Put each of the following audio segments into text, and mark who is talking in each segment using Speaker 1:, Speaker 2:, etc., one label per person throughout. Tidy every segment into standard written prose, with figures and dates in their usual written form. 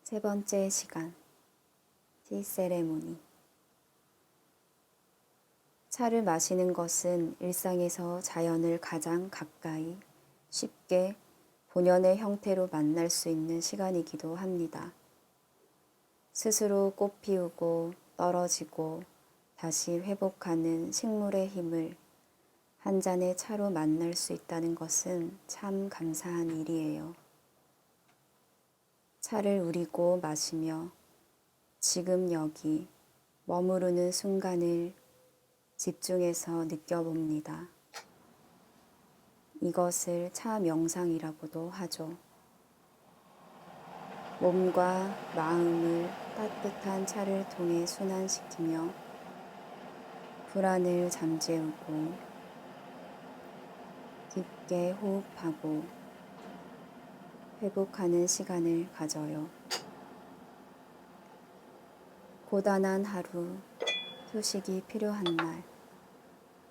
Speaker 1: 세 번째 시간, 티 세레모니. 차를 마시는 것은 일상에서 자연을 가장 가까이, 쉽게 본연의 형태로 만날 수 있는 시간이기도 합니다. 스스로 꽃 피우고 떨어지고 다시 회복하는 식물의 힘을 한 잔의 차로 만날 수 있다는 것은 참 감사한 일이에요. 차를 우리고 마시며 지금 여기 머무르는 순간을 집중해서 느껴봅니다. 이것을 차 명상이라고도 하죠. 몸과 마음을 따뜻한 차를 통해 순환시키며 불안을 잠재우고 깊게 호흡하고 회복하는 시간을 가져요. 고단한 하루, 휴식이 필요한 날,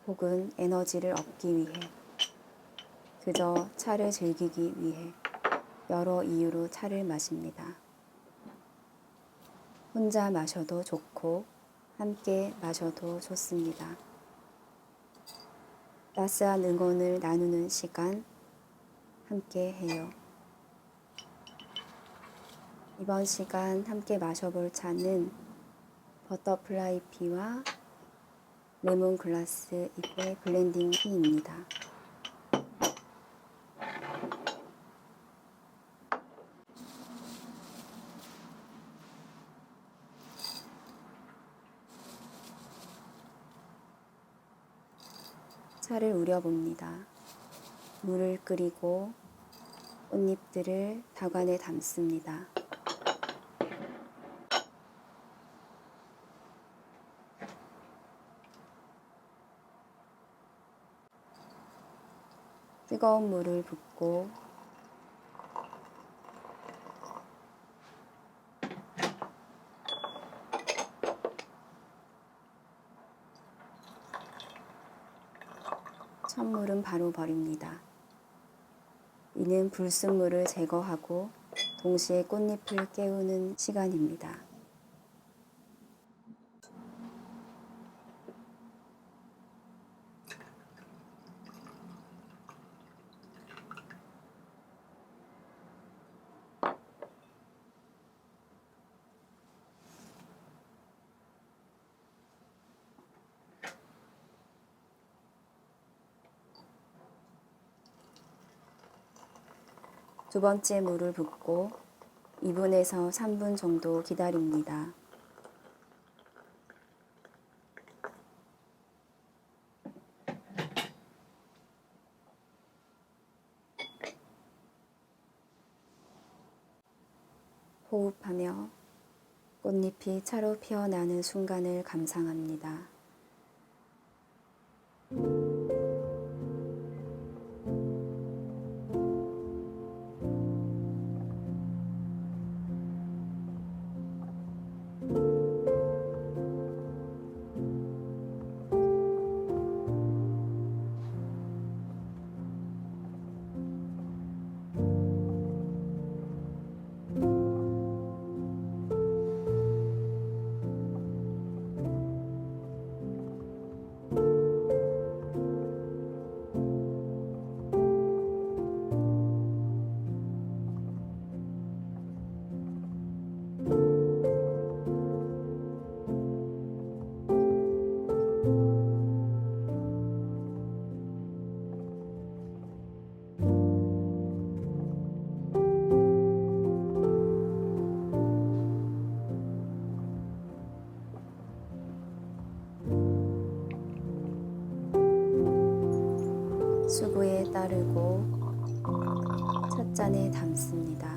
Speaker 1: 혹은 에너지를 얻기 위해, 그저 차를 즐기기 위해 여러 이유로 차를 마십니다. 혼자 마셔도 좋고 함께 마셔도 좋습니다. 따스한 응원을 나누는 시간 함께 해요. 이번 시간 함께 마셔볼 차는 버터플라이 피와 레몬글라스 잎의 블렌딩 티입니다. 차를 우려봅니다. 물을 끓이고 꽃잎들을 다관에 담습니다. 뜨거운 물을 붓고 찬물은 바로 버립니다. 이는 불순물을 제거하고 동시에 꽃잎을 깨우는 시간입니다. 두 번째 물을 붓고 2분에서 3분 정도 기다립니다. 호흡하며 꽃잎이 차로 피어나는 순간을 감상합니다. 수구에 따르고 찻잔에 담습니다.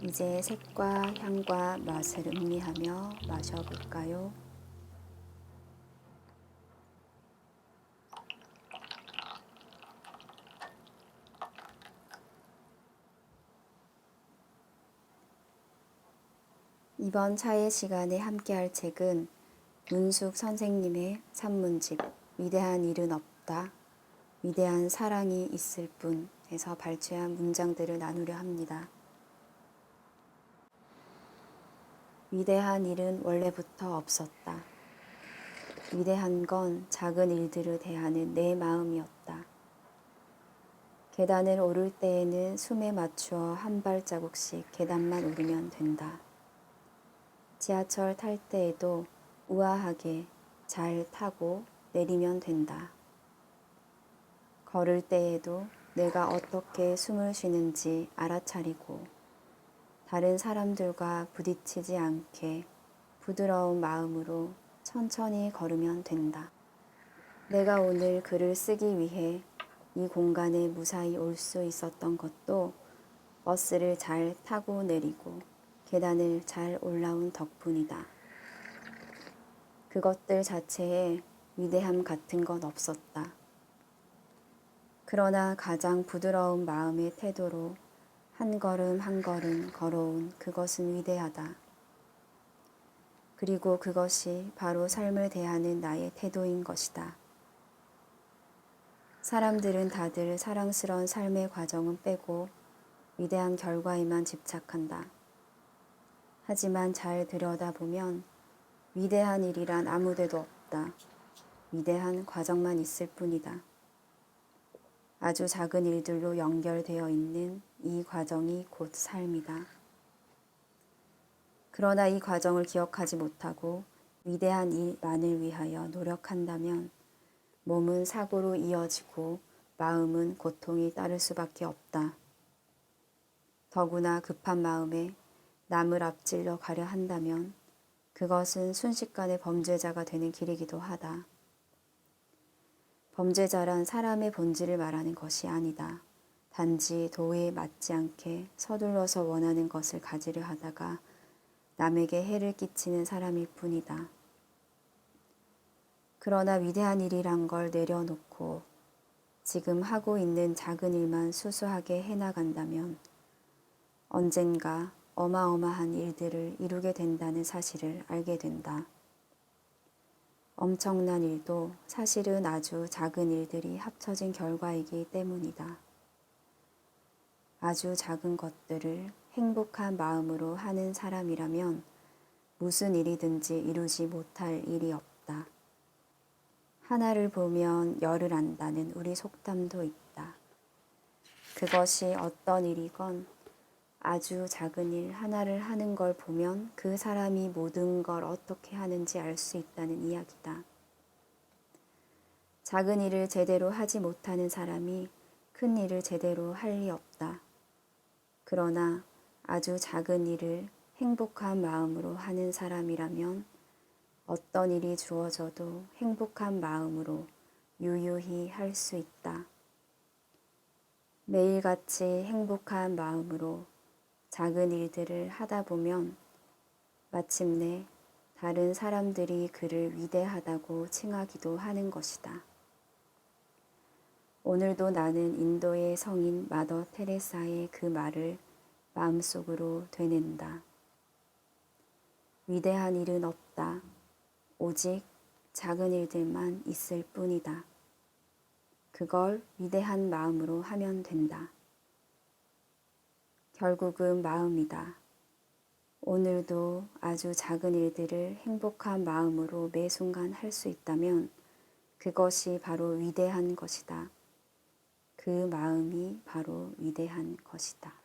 Speaker 1: 이제 색과 향과 맛을 음미하며 마셔볼까요? 이번 차의 시간에 함께할 책은 문숙 선생님의 산문집 위대한 일은 없다. 위대한 사랑이 있을 뿐에서 발췌한 문장들을 나누려 합니다. 위대한 일은 원래부터 없었다. 위대한 건 작은 일들을 대하는 내 마음이었다. 계단을 오를 때에는 숨에 맞추어 한 발자국씩 계단만 오르면 된다. 지하철 탈 때에도 우아하게 잘 타고 내리면 된다. 걸을 때에도 내가 어떻게 숨을 쉬는지 알아차리고 다른 사람들과 부딪히지 않게 부드러운 마음으로 천천히 걸으면 된다. 내가 오늘 글을 쓰기 위해 이 공간에 무사히 올 수 있었던 것도 버스를 잘 타고 내리고 계단을 잘 올라온 덕분이다. 그것들 자체에 위대함 같은 건 없었다. 그러나 가장 부드러운 마음의 태도로 한 걸음 한 걸음 걸어온 그것은 위대하다. 그리고 그것이 바로 삶을 대하는 나의 태도인 것이다. 사람들은 다들 사랑스러운 삶의 과정은 빼고 위대한 결과에만 집착한다. 하지만 잘 들여다보면 위대한 일이란 아무데도 없다. 위대한 과정만 있을 뿐이다. 아주 작은 일들로 연결되어 있는 이 과정이 곧 삶이다. 그러나 이 과정을 기억하지 못하고 위대한 일만을 위하여 노력한다면 몸은 사고로 이어지고 마음은 고통이 따를 수밖에 없다. 더구나 급한 마음에 남을 앞질러 가려 한다면 그것은 순식간에 범죄자가 되는 길이기도 하다. 범죄자란 사람의 본질을 말하는 것이 아니다. 단지 도에 맞지 않게 서둘러서 원하는 것을 가지려 하다가 남에게 해를 끼치는 사람일 뿐이다. 그러나 위대한 일이란 걸 내려놓고 지금 하고 있는 작은 일만 수수하게 해나간다면 언젠가 어마어마한 일들을 이루게 된다는 사실을 알게 된다. 엄청난 일도 사실은 아주 작은 일들이 합쳐진 결과이기 때문이다. 아주 작은 것들을 행복한 마음으로 하는 사람이라면 무슨 일이든지 이루지 못할 일이 없다. 하나를 보면 열을 안다는 우리 속담도 있다. 그것이 어떤 일이건 아주 작은 일 하나를 하는 걸 보면 그 사람이 모든 걸 어떻게 하는지 알 수 있다는 이야기다. 작은 일을 제대로 하지 못하는 사람이 큰 일을 제대로 할 리 없다. 그러나 아주 작은 일을 행복한 마음으로 하는 사람이라면 어떤 일이 주어져도 행복한 마음으로 유유히 할 수 있다. 매일같이 행복한 마음으로 작은 일들을 하다 보면 마침내 다른 사람들이 그를 위대하다고 칭하기도 하는 것이다. 오늘도 나는 인도의 성인 마더 테레사의 그 말을 마음속으로 되낸다. 위대한 일은 없다. 오직 작은 일들만 있을 뿐이다. 그걸 위대한 마음으로 하면 된다. 결국은 마음이다. 오늘도 아주 작은 일들을 행복한 마음으로 매 순간 할 수 있다면 그것이 바로 위대한 것이다. 그 마음이 바로 위대한 것이다.